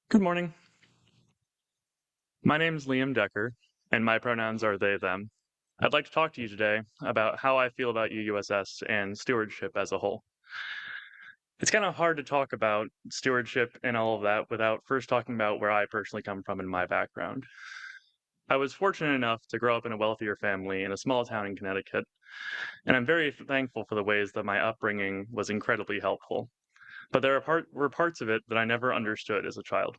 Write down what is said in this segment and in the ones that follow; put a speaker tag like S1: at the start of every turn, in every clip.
S1: Good morning. My name is Liam Decker, and my pronouns are they, them. I'd like to talk to you today about how I feel about UUSS and stewardship as a whole. It's kind of hard to talk about stewardship and all of that without first talking about where I personally come from in my background. I was fortunate enough to grow up in a wealthier family in a small town in Connecticut, and I'm very thankful for the ways that my upbringing was incredibly helpful. But were parts of it that I never understood as a child.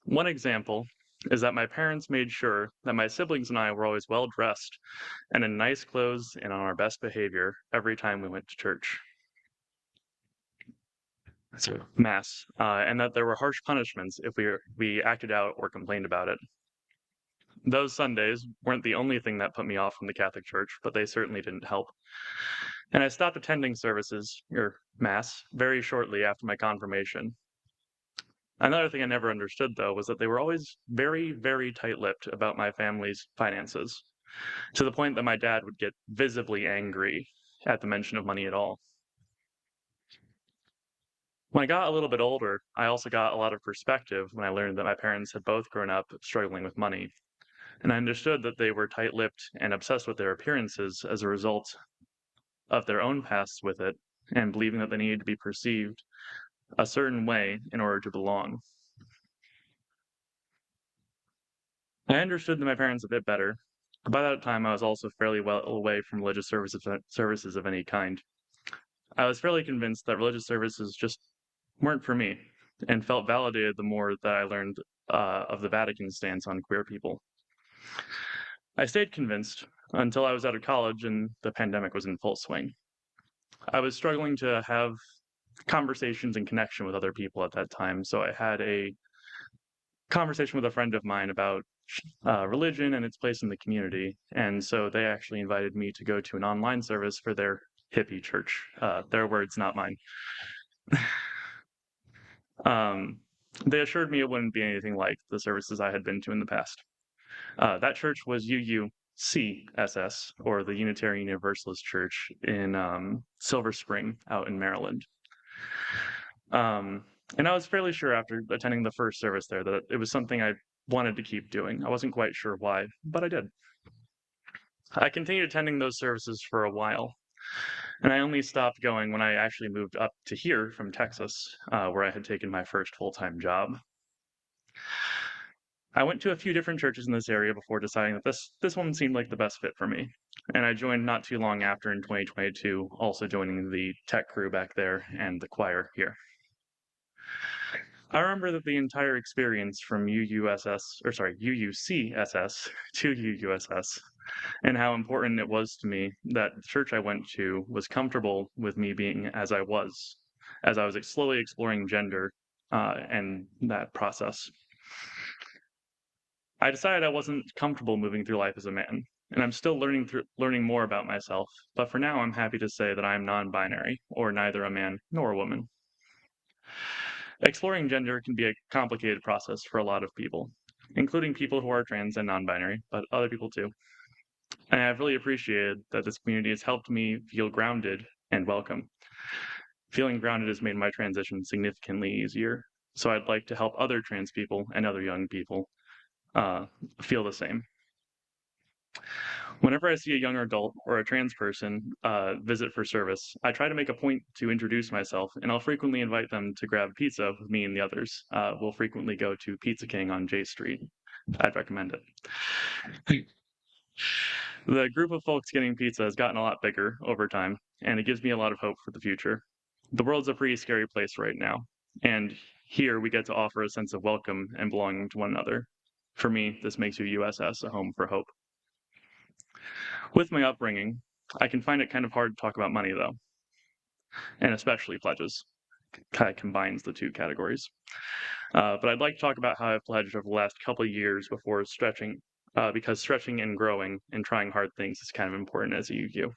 S1: One example is that my parents made sure that my siblings and I were always well dressed and in nice clothes and on our best behavior every time we went to church, so mass, and that there were harsh punishments if we acted out or complained about it. Those Sundays weren't the only thing that put me off from the Catholic Church, but they certainly didn't help. And I stopped attending services or mass very shortly after my confirmation. Another thing I never understood, though, was that they were always very, very tight lipped about my family's finances, to the point that my dad would get visibly angry at the mention of money at all. When I got a little bit older, I also got a lot of perspective when I learned that my parents had both grown up struggling with money, and I understood that they were tight lipped and obsessed with their appearances as a result of their own pasts with it, and believing that they needed to be perceived a certain way in order to belong. I understood my parents a bit better. By that time, I was also fairly well away from religious services of any kind. I was fairly convinced that religious services just weren't for me, and felt validated the more that I learned of the Vatican's stance on queer people. I stayed convinced until I was out of college and the pandemic was in full swing. I was struggling to have conversations and connection with other people at that time, so I had a conversation with a friend of mine about religion and its place in the community. And so they actually invited me to go to an online service for their hippie church. Their words, not mine. um, they assured me it wouldn't be anything like the services I had been to in the past. That church was UUCSS, or the Unitarian Universalist Church in Silver Spring out in Maryland. And I was fairly sure after attending the first service there that it was something I wanted to keep doing. I wasn't quite sure why, but I did. I continued attending those services for a while, and I only stopped going when I actually moved up to here from Texas, where I had taken my first full-time job. I went to a few different churches in this area before deciding that this one seemed like the best fit for me, and I joined not too long after in 2022, also joining the tech crew back there and the choir here. I remember that the entire experience from UUCSS to UUSS, and how important it was to me that the church I went to was comfortable with me being as I was slowly exploring gender and that process. I decided I wasn't comfortable moving through life as a man, and I'm still learning more about myself, but for now I'm happy to say that I am non-binary, or neither a man nor a woman. Exploring gender can be a complicated process for a lot of people, including people who are trans and non-binary, but other people too. And I've really appreciated that this community has helped me feel grounded and welcome. Feeling grounded has made my transition significantly easier, so I'd like to help other trans people and other young people feel the same. Whenever I see a young adult or a trans person visit for service, I try to make a point to introduce myself, and I'll frequently invite them to grab pizza with me and the others. We'll frequently go to Pizza King on J Street. I'd recommend it. The group of folks getting pizza has gotten a lot bigger over time, and it gives me a lot of hope for the future. The world's a pretty scary place right now, and here we get to offer a sense of welcome and belonging to one another. For me, this makes UUSS a home for hope. With my upbringing, I can find it kind of hard to talk about money, though, and especially pledges. Kind of combines the two categories. But I'd like to talk about how I've pledged over the last couple of years before stretching, because stretching and growing and trying hard things is kind of important as a UU.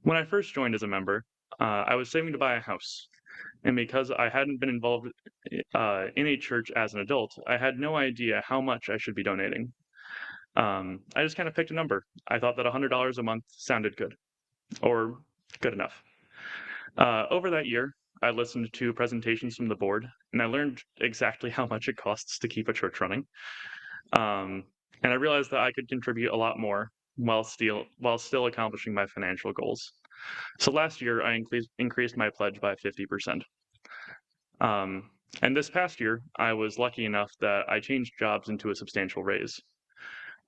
S1: When I first joined as a member, I was saving to buy a house. And because I hadn't been involved in a church as an adult, I had no idea how much I should be donating. I just kind of picked a number. I thought that $100 a month sounded good, or good enough. Over that year, I listened to presentations from the board, and I learned exactly how much it costs to keep a church running. Um, and I realized that I could contribute a lot more while still accomplishing my financial goals. So last year, I increased my pledge by 50%. Um, and this past year, I was lucky enough that I changed jobs into a substantial raise.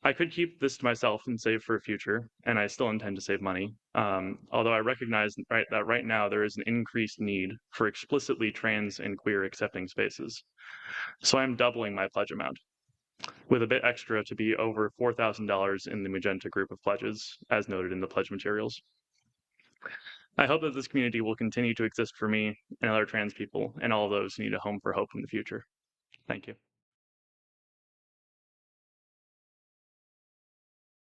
S1: I could keep this to myself and save for a future, and I still intend to save money. Although I recognize that right now there is an increased need for explicitly trans and queer accepting spaces. So I'm doubling my pledge amount, with a bit extra to be over $4,000 in the Magenta group of pledges, as noted in the pledge materials. I hope that this community will continue to exist for me and other trans people and all those who need a home for hope in the future. Thank you.